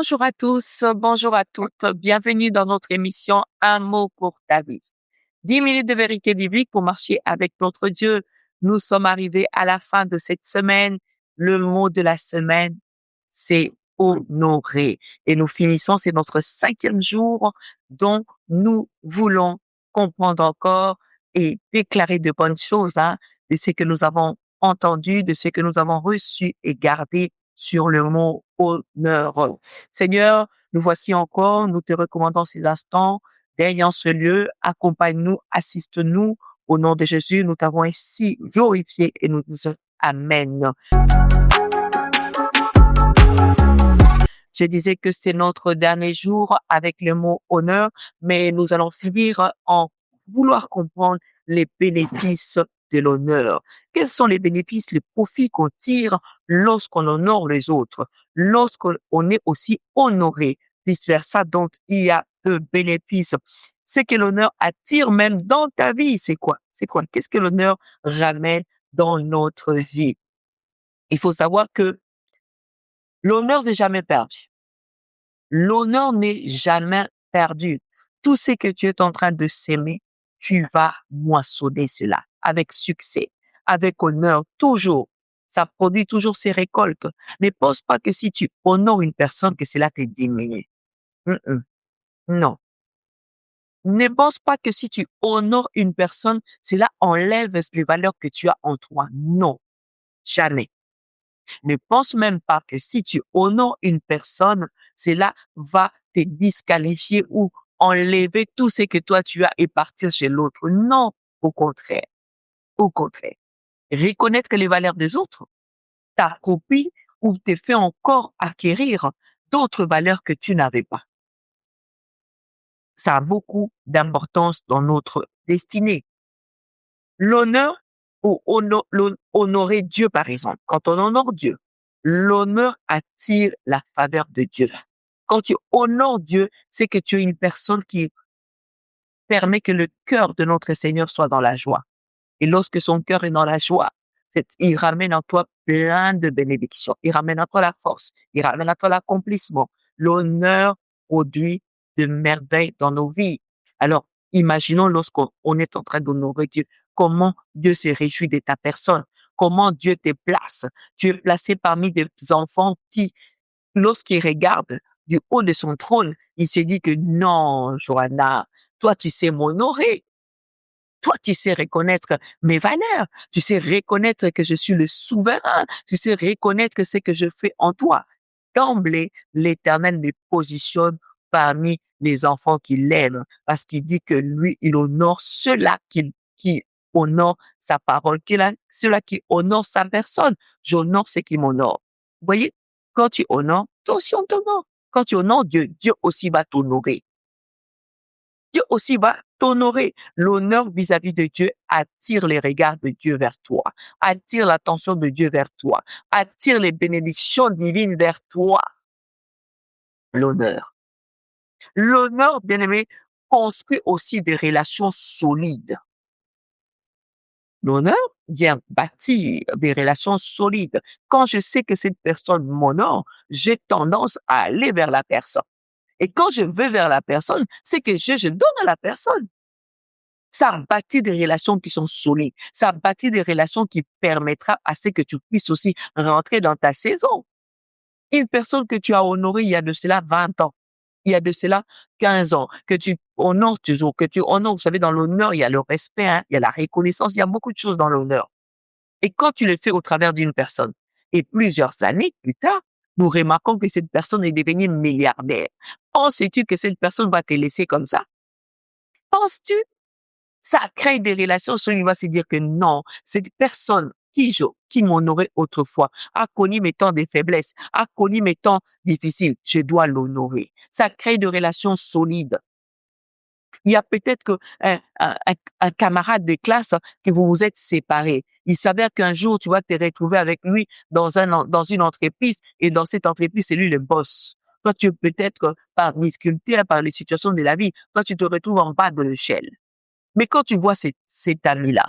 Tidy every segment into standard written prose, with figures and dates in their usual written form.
Bonjour à tous, bonjour à toutes. Bienvenue dans notre émission Un mot pour ta vie. 10 minutes de vérité biblique pour marcher avec notre Dieu. Nous sommes arrivés à la fin de cette semaine. Le mot de la semaine, c'est honorer. Et nous finissons, c'est notre 5e jour dont nous voulons comprendre encore et déclarer de bonnes choses, de ce que nous avons entendu, de ce que nous avons reçu et gardé sur le mot honneur. Seigneur, nous voici encore, nous te recommandons ces instants. Daigne en ce lieu, accompagne-nous, assiste-nous. Au nom de Jésus, nous t'avons ainsi glorifié et nous disons Amen. Je disais que c'est notre dernier jour avec le mot honneur, mais nous allons finir en vouloir comprendre les bénéfices de l'honneur. Quels sont les bénéfices, les profits qu'on tire lorsqu'on honore les autres, lorsqu'on est aussi honoré, vice-versa. Donc, il y a de bénéfices. Ce que l'honneur attire même dans ta vie, c'est quoi? C'est quoi? Qu'est-ce que l'honneur ramène dans notre vie? Il faut savoir que l'honneur n'est jamais perdu. L'honneur n'est jamais perdu. Tout ce que tu es en train de s'aimer, tu vas moissonner cela avec succès, avec honneur, toujours. Ça produit toujours ses récoltes. Ne pense pas que si tu honores une personne, que cela te diminue. Non. Ne pense pas que si tu honores une personne, cela enlève les valeurs que tu as en toi. Non, jamais. Ne pense même pas que si tu honores une personne, cela va te disqualifier ou enlever tout ce que toi tu as et partir chez l'autre. Non, au contraire. Au contraire. Reconnaître les valeurs des autres t'approprie ou te fait encore acquérir d'autres valeurs que tu n'avais pas. Ça a beaucoup d'importance dans notre destinée. L'honneur ou honorer Dieu, par exemple. Quand on honore Dieu, l'honneur attire la faveur de Dieu. Quand tu honores Dieu, c'est que tu es une personne qui permet que le cœur de notre Seigneur soit dans la joie. Et lorsque son cœur est dans la joie, il ramène en toi plein de bénédictions. Il ramène en toi la force. Il ramène en toi l'accomplissement. L'honneur produit de merveilles dans nos vies. Alors, imaginons lorsqu'on est en train d'honorer Dieu, comment Dieu se réjouit de ta personne, comment Dieu te place. Tu es placé parmi des enfants qui, lorsqu'ils regardent du haut de son trône, il s'est dit que non, Johanna, toi, tu sais m'honorer. Toi, tu sais reconnaître mes valeurs. Tu sais reconnaître que je suis le souverain. Tu sais reconnaître ce que je fais en toi. D'emblée, l'Éternel me positionne parmi les enfants qu'il aime parce qu'il dit que lui, il honore ceux-là qui honorent sa parole, ceux-là qui honorent sa personne. J'honore ceux qui m'honorent. Vous voyez, quand tu honores, toi aussi on t'honore. Quand tu honores Dieu, Dieu aussi va t'honorer. Dieu aussi va t'honorer. L'honneur vis-à-vis de Dieu attire les regards de Dieu vers toi, attire l'attention de Dieu vers toi, attire les bénédictions divines vers toi. L'honneur. L'honneur, bien-aimé, construit aussi des relations solides. L'honneur vient bâtir des relations solides. Quand je sais que cette personne m'honore, j'ai tendance à aller vers la personne. Et quand je vais vers la personne, c'est que je donne à la personne. Ça bâtit des relations qui sont solides. Ça bâtit des relations qui permettra à ce que tu puisses aussi rentrer dans ta saison. Une personne que tu as honorée il y a de cela 20 ans, il y a de cela 15 ans, que tu honores toujours, que tu honores, vous savez, dans l'honneur, il y a le respect, il y a la reconnaissance, il y a beaucoup de choses dans l'honneur. Et quand tu le fais au travers d'une personne, et plusieurs années plus tard, nous remarquons que cette personne est devenue milliardaire. Penses-tu que cette personne va te laisser comme ça? Penses-tu? Ça crée des relations sur il va se dire que non, cette personne qui m'honorait autrefois a connu mes temps de faiblesse, a connu mes temps difficiles, je dois l'honorer. Ça crée des relations solides. Il y a peut-être que un camarade de classe que vous vous êtes séparés. Il s'avère qu'un jour, tu vas te retrouver avec lui dans une entreprise et dans cette entreprise, c'est lui le boss. Toi, tu peut-être par difficulté, par les situations de la vie, toi, tu te retrouves en bas de l'échelle. Mais quand tu vois cet ami-là,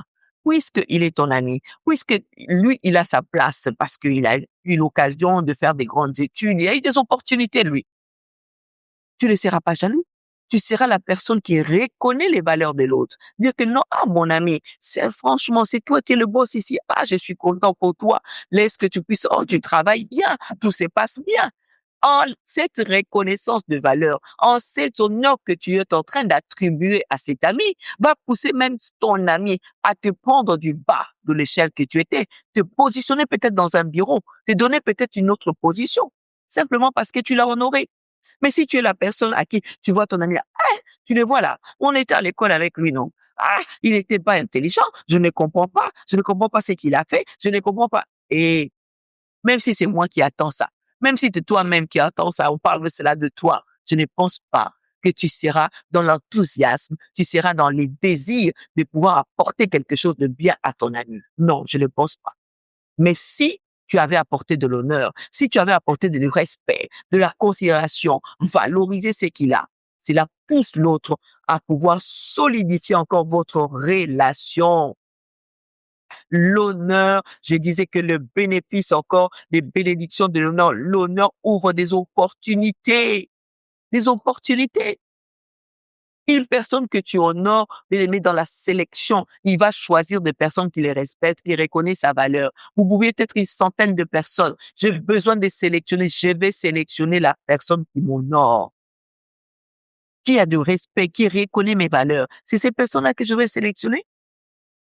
puisqu'il est ton ami, puisque lui, il a sa place parce qu'il a eu l'occasion de faire des grandes études, il a eu des opportunités, lui. tu ne seras pas jaloux. Tu seras la personne qui reconnaît les valeurs de l'autre. Dire que non, ah, mon ami, franchement, c'est toi qui es le boss ici. Ah, je suis content pour toi. Laisse que tu puisses, oh, tu travailles bien. Tout se passe bien. En cette reconnaissance de valeur, en cet honneur que tu es en train d'attribuer à cet ami, va pousser même ton ami à te prendre du bas de l'échelle que tu étais, te positionner peut-être dans un bureau, te donner peut-être une autre position, simplement parce que tu l'as honoré. Mais si tu es la personne à qui tu vois ton ami, ah, tu le vois là, on était à l'école avec lui, non? Ah, il n'était pas intelligent, je ne comprends pas ce qu'il a fait, je ne comprends pas. Et même si c'est moi qui attends ça, même si c'est toi-même qui attends ça, on parle de cela de toi, je ne pense pas que tu seras dans l'enthousiasme, tu seras dans les désirs de pouvoir apporter quelque chose de bien à ton ami. Non, je ne pense pas. Mais si tu avais apporté de l'honneur, si tu avais apporté du respect, de la considération, valoriser ce qu'il a, cela pousse l'autre à pouvoir solidifier encore votre relation. L'honneur, je disais que le bénéfice encore, les bénédictions de l'honneur, l'honneur ouvre des opportunités, des opportunités. Une personne que tu honores, bien aimé, dans la sélection, il va choisir des personnes qui les respectent, qui reconnaissent sa valeur. Vous pouvez être une centaine de personnes. J'ai besoin de sélectionner. Je vais sélectionner la personne qui m'honore, qui a du respect, qui reconnaît mes valeurs. C'est ces personnes-là que je vais sélectionner.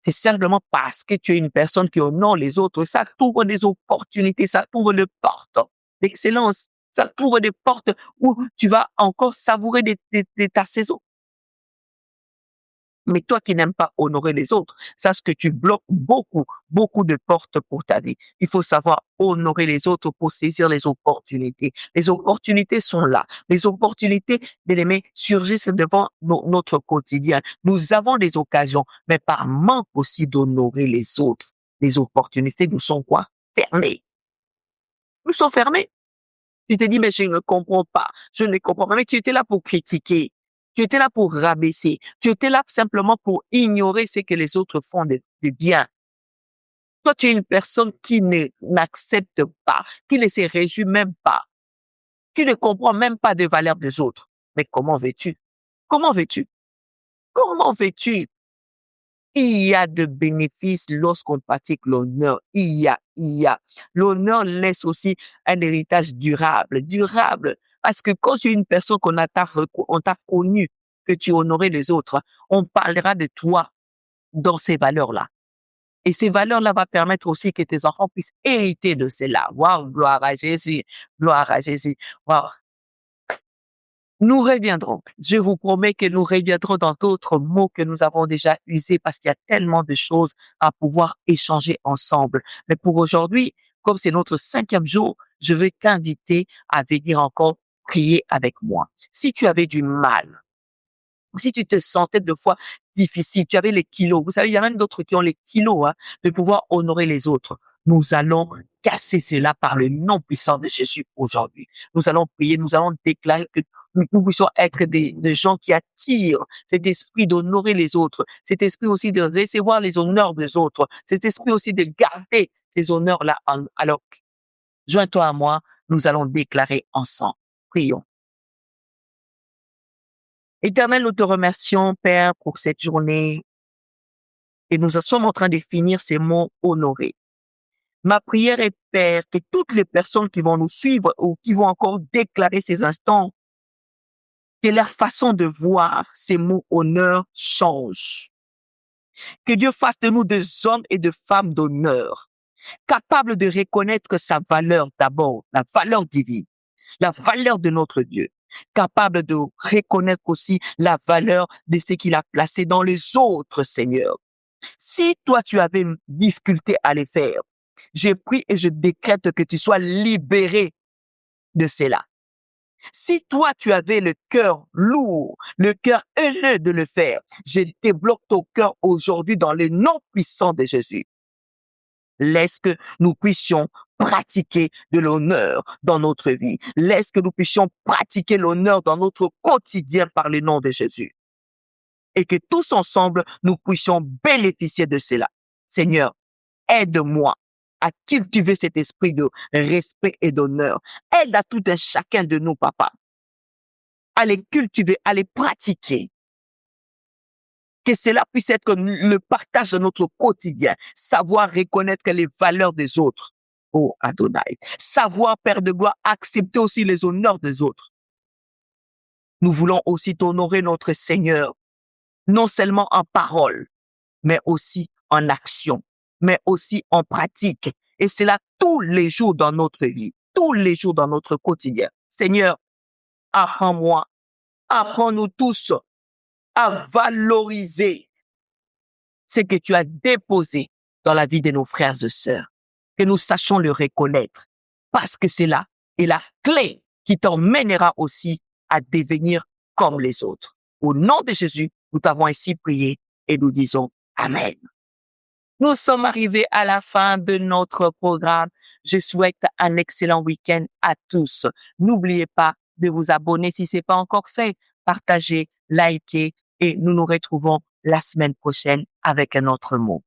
C'est simplement parce que tu es une personne qui honore les autres. Ça t'ouvre des opportunités, ça t'ouvre des portes d'excellence. Ça t'ouvre des portes où tu vas encore savourer de ta saison. Mais toi qui n'aimes pas honorer les autres, sache que tu bloques beaucoup de portes pour ta vie. Il faut savoir honorer les autres pour saisir les opportunités. Les opportunités sont là. Les opportunités, bien aimés, surgissent devant notre quotidien. Nous avons des occasions, mais par manque aussi d'honorer les autres. Les opportunités nous sont quoi? Fermées. Nous sommes fermés. Tu te dis, mais je ne comprends pas, je ne comprends pas. Mais tu étais là pour critiquer, tu étais là pour rabaisser, tu étais là simplement pour ignorer ce que les autres font de bien. Toi, tu es une personne qui n'accepte pas, qui ne se réjouit même pas, qui ne comprend même pas des valeurs des autres. Mais comment veux-tu? Comment veux-tu? Comment veux-tu? Il y a de bénéfices lorsqu'on pratique l'honneur. Il y a. L'honneur laisse aussi un héritage durable. Parce que quand tu es une personne on t'a connu, que tu honorais les autres, on parlera de toi dans ces valeurs-là. Et ces valeurs-là vont permettre aussi que tes enfants puissent hériter de cela. Waouh, gloire à Jésus, gloire à Jésus. Waouh. Nous reviendrons. Je vous promets que nous reviendrons dans d'autres mots que nous avons déjà usés parce qu'il y a tellement de choses à pouvoir échanger ensemble. Mais pour aujourd'hui, comme c'est notre 5e jour, je veux t'inviter à venir encore prier avec moi. Si tu avais du mal, si tu te sentais de fois difficile, tu avais les kilos. Vous savez, il y a même d'autres qui ont les kilos, de pouvoir honorer les autres. Nous allons casser cela par le nom puissant de Jésus aujourd'hui. Nous allons prier, nous allons déclarer que nous puissions être des gens qui attirent cet esprit d'honorer les autres, cet esprit aussi de recevoir les honneurs des autres, cet esprit aussi de garder ces honneurs-là. Alors, joins-toi à moi, nous allons déclarer ensemble. Prions. Éternel, nous te remercions, Père, pour cette journée et nous sommes en train de finir ces mots honorés. Ma prière est, Père, que toutes les personnes qui vont nous suivre ou qui vont encore déclarer ces instants, que leur façon de voir ces mots honneur change. Que Dieu fasse de nous des hommes et de femmes d'honneur, capables de reconnaître sa valeur d'abord, la valeur divine, la valeur de notre Dieu, capable de reconnaître aussi la valeur de ce qu'il a placé dans les autres, Seigneur. Si toi, tu avais une difficulté à les faire, je prie et je décrète que tu sois libéré de cela. Si toi, tu avais le cœur lourd, le cœur haineux de le faire, je débloque ton cœur aujourd'hui dans le nom puissant de Jésus. Laisse que nous puissions pratiquer de l'honneur dans notre vie. Laisse que nous puissions pratiquer l'honneur dans notre quotidien par le nom de Jésus. Et que tous ensemble, nous puissions bénéficier de cela. Seigneur, aide-moi à cultiver cet esprit de respect et d'honneur. Aide à tout un chacun de nous, papa, à les cultiver, à les pratiquer. Que cela puisse être le partage de notre quotidien. Savoir reconnaître les valeurs des autres. Oh Adonai. Savoir, Père de gloire, accepter aussi les honneurs des autres. Nous voulons aussi t'honorer, notre Seigneur, non seulement en parole, mais aussi en action, mais aussi en pratique. Et cela tous les jours dans notre vie, tous les jours dans notre quotidien. Seigneur, apprends-moi, apprends-nous tous à valoriser ce que tu as déposé dans la vie de nos frères et sœurs. Que nous sachions le reconnaître, parce que c'est là et la clé qui t'emmènera aussi à devenir comme les autres. Au nom de Jésus, nous t'avons ainsi prié et nous disons Amen. Nous sommes arrivés à la fin de notre programme. Je souhaite un excellent week-end à tous. N'oubliez pas de vous abonner si ce n'est pas encore fait. Partagez, likez et nous nous retrouvons la semaine prochaine avec un autre mot.